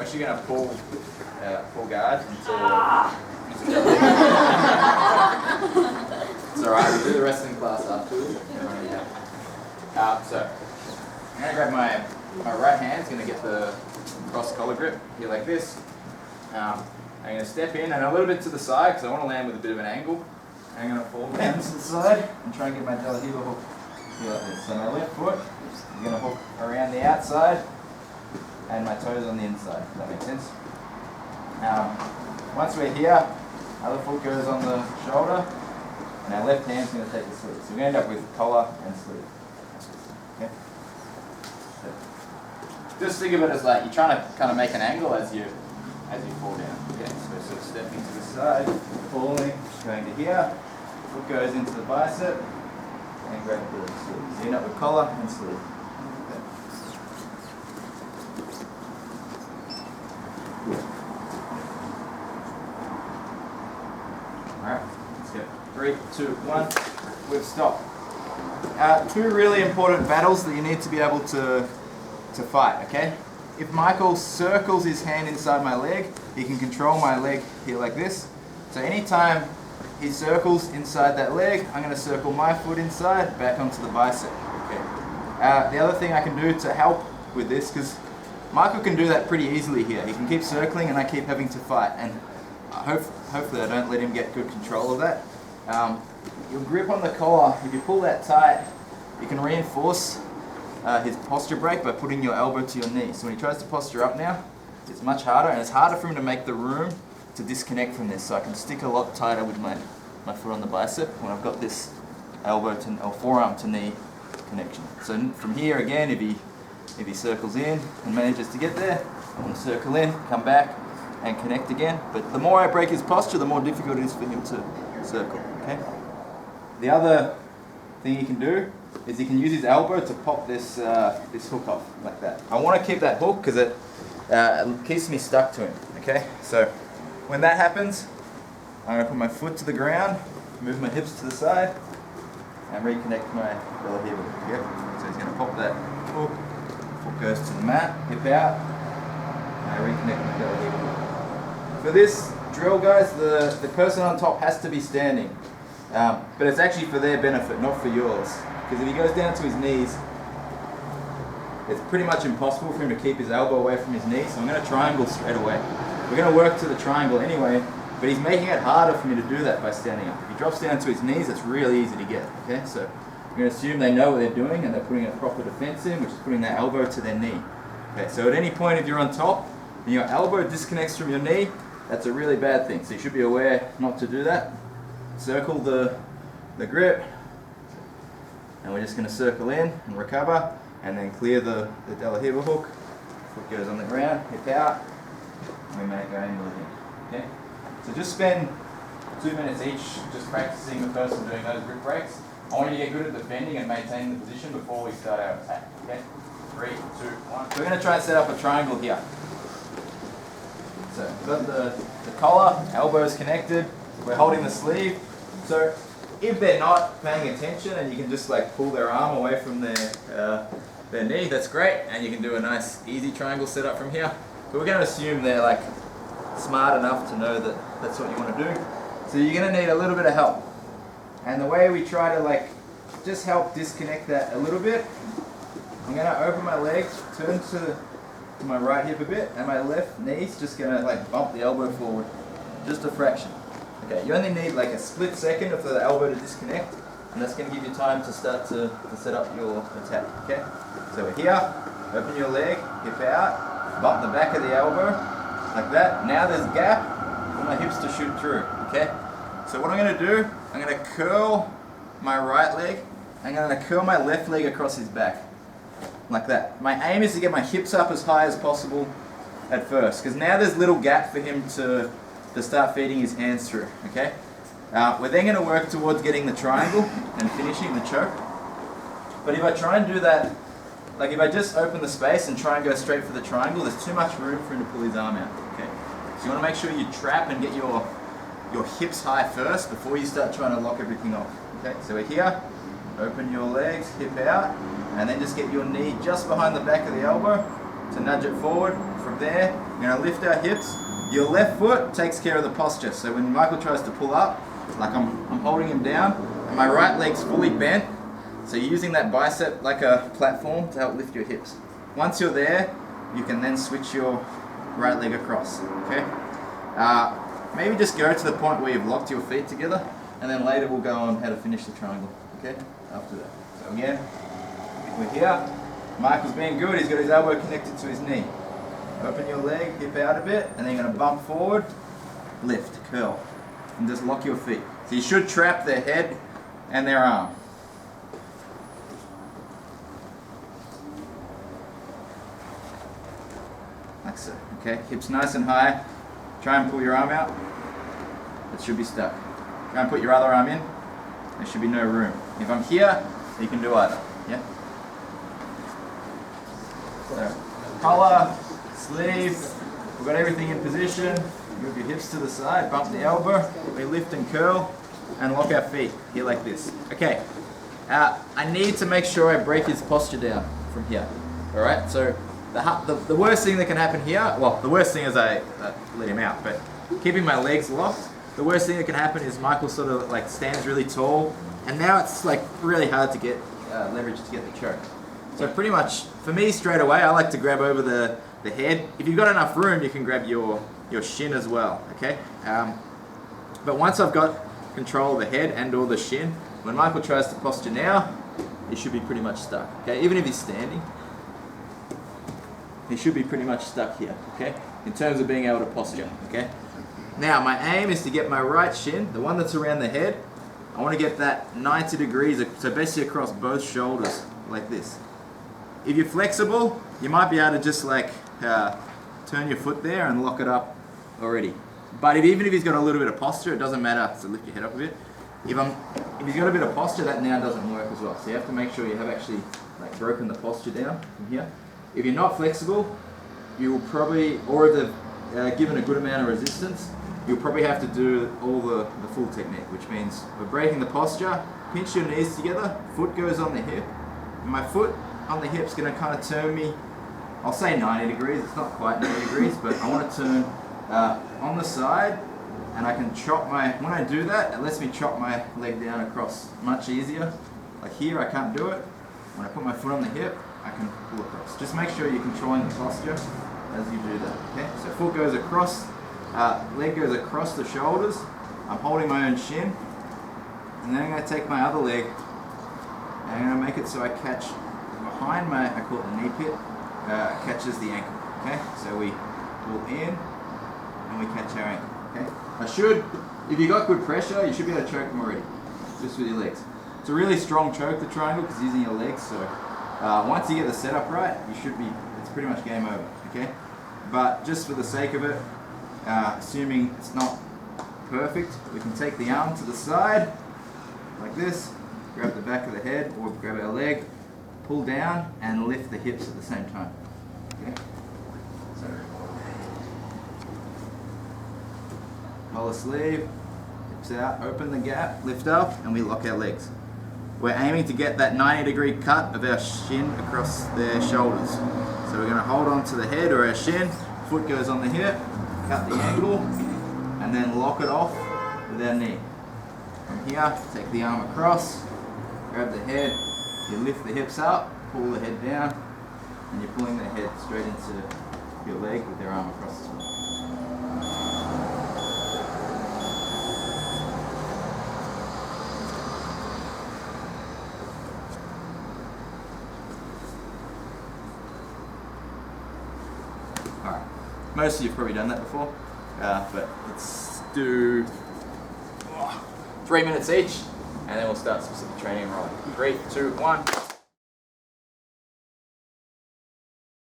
we're actually going to pull guard into It's alright, we'll do the wrestling class afterwards. So, I'm going to grab my right hand, it's going to get the cross collar grip here like this. I'm going to step in and a little bit to the side because I want to land with a bit of an angle. I'm going to fall down to the side and try and get my De La Riva hook here like this. So my left foot is going to hook around the outside and my toes on the inside, if that makes sense. Once we're here, other foot goes on the shoulder and our left hand's going to take the sleeve. So we're going to end up with collar and sleeve. Okay? So just think of it as like you're trying to kind of make an angle as you fall down. Okay, so sort of stepping to the side, falling, going to here, foot goes into the bicep, and grab the sleeve. So you end up with collar and sleeve. Okay. Alright, let's go. 3, 2, 1, we've stopped. Two really important battles that you need to be able to fight, okay? If Michael circles his hand inside my leg, he can control my leg here like this. So anytime he circles inside that leg, I'm going to circle my foot inside, back onto the bicep. Okay. The other thing I can do to help with this, because Michael can do that pretty easily here. He can keep circling and I keep having to fight. And hopefully I don't let him get good control of that. Your grip on the collar, if you pull that tight, you can reinforce his posture break by putting your elbow to your knee. So when he tries to posture up now, it's much harder, and it's harder for him to make the room to disconnect from this. So I can stick a lot tighter with my foot on the bicep when I've got this elbow to or forearm to knee connection. So from here again, if he circles in and manages to get there, I'm going to circle in, come back, and connect again. But the more I break his posture, the more difficult it is for him to circle. Okay. The other thing he can do is he can use his elbow to pop this hook off like that. I want to keep that hook because it keeps me stuck to him. Okay, so when that happens, I'm going to put my foot to the ground, move my hips to the side, and reconnect my De La Riva. Yep. So he's going to pop that hook, foot goes to the mat, hip out, and I reconnect my De La Riva. For this drill, guys, the person on top has to be standing. But it's actually for their benefit, not for yours. Because if he goes down to his knees, it's pretty much impossible for him to keep his elbow away from his knee, so I'm going to triangle straight away. We're going to work to the triangle anyway, but he's making it harder for me to do that by standing up. If he drops down to his knees, it's really easy to get. Okay, so we're going to assume they know what they're doing and they're putting a proper defense in, which is putting their elbow to their knee. Okay, so at any point if you're on top and your elbow disconnects from your knee, that's a really bad thing. So you should be aware not to do that. Circle the grip, and we're just going to circle in and recover, and then clear the De La Riva hook. Foot goes on the ground, hip out, and we make our angle again. Okay? So just spend 2 minutes each just practicing the person doing those grip breaks. I want you to get good at defending and maintaining the position before we start our attack. Okay? 3, 2, 1. So we're going to try and set up a triangle here. So we've got the collar, elbows connected, we're holding the sleeve. So if they're not paying attention and you can just like pull their arm away from their knee, that's great, and you can do a nice easy triangle setup from here. But we're going to assume they're like smart enough to know that that's what you want to do. So you're going to need a little bit of help. And the way we try to like just help disconnect that a little bit, I'm going to open my legs, turn to my right hip a bit, and my left knee's just going to like bump the elbow forward just a fraction. Okay, you only need like a split second for the elbow to disconnect, and that's going to give you time to start to set up your attack. Okay, so we're here, open your leg, hip out, bump the back of the elbow, like that. Now there's a gap for my hips to shoot through. Okay, so what I'm going to do, I'm going to curl my right leg, I'm going to curl my left leg across his back, like that. My aim is to get my hips up as high as possible at first, because now there's a little gap for him to start feeding his hands through, okay? We're then going to work towards getting the triangle and finishing the choke. But if I try and do that, like if I just open the space and try and go straight for the triangle, there's too much room for him to pull his arm out, okay? So you want to make sure you trap and get your hips high first before you start trying to lock everything off, okay? So we're here, open your legs, hip out, and then just get your knee just behind the back of the elbow to nudge it forward. From there, We're going to lift our hips. Your left foot takes care of the posture. So when Michael tries to pull up, like I'm holding him down, and my right leg's fully bent. So you're using that bicep like a platform to help lift your hips. Once you're there, you can then switch your right leg across, okay? Maybe just go to the point where you've locked your feet together, and then later we'll go on how to finish the triangle, okay? After that. So again, we're here. Michael's being good, he's got his elbow connected to his knee. Open your leg, hip out a bit, and then you're going to bump forward, lift, curl, and just lock your feet. So you should trap their head and their arm. Like so, okay? Hips nice and high. Try and pull your arm out. It should be stuck. Try and put your other arm in. There should be no room. If I'm here, you can do either, yeah? So, collar, sleeve, we've got everything in position. Move your hips to the side, bump the elbow. We lift and curl and lock our feet here like this. Okay, I need to make sure I break his posture down from here. All right, so the worst thing that can happen here, well, the worst thing is I let him out, but keeping my legs locked, the worst thing that can happen is Michael sort of like stands really tall, and now it's like really hard to get leverage to get the choke. So pretty much, for me straight away, I like to grab over the head. If you've got enough room, you can grab your shin as well, okay? But once I've got control of the head and or the shin, when Michael tries to posture now, he should be pretty much stuck, okay? Even if he's standing, he should be pretty much stuck here, okay? In terms of being able to posture, okay? Now, my aim is to get my right shin, the one that's around the head, I want to get that 90 degrees, so basically across both shoulders, like this. If you're flexible, you might be able to just like turn your foot there and lock it up already. But even if he's got a little bit of posture, it doesn't matter, so lift your head up a bit. If he's got a bit of posture, that now doesn't work as well. So you have to make sure you have actually like broken the posture down from here. If you're not flexible, you will probably, or if they've given a good amount of resistance, you'll probably have to do all the full technique, which means we're breaking the posture, pinch your knees together, foot goes on the hip, and my foot on the hip's going to kind of turn me, I'll say 90 degrees, it's not quite 90 degrees, but I want to turn on the side, and I can chop when I do that, it lets me chop my leg down across much easier. Like here, I can't do it. When I put my foot on the hip, I can pull across. Just make sure you're controlling the posture as you do that, okay? So foot goes across, leg goes across the shoulders, I'm holding my own shin, and then I'm going to take my other leg, and I'm going to make it so I catch behind my, I call it the knee pit, catches the ankle, okay? So we pull in, and we catch our ankle, okay? If you got good pressure, you should be able to choke them already, just with your legs. It's a really strong choke, the triangle, because using your legs, so once you get the setup right, it's pretty much game over, okay? But just for the sake of it, assuming it's not perfect, we can take the arm to the side, like this, grab the back of the head, or grab our leg, pull down, and lift the hips at the same time, okay? So, collar sleeve, hips out, open the gap, lift up, and we lock our legs. We're aiming to get that 90-degree cut of our shin across their shoulders. So we're going to hold on to the head or our shin, foot goes on the hip, cut the angle, and then lock it off with our knee. From here, take the arm across, grab the head, you lift the hips up, pull the head down, and you're pulling the head straight into your leg with your arm across as well. Alright, most of you have probably done that before, but let's do 3 minutes each, and then we'll start specific training. Right, 3, 2, 1.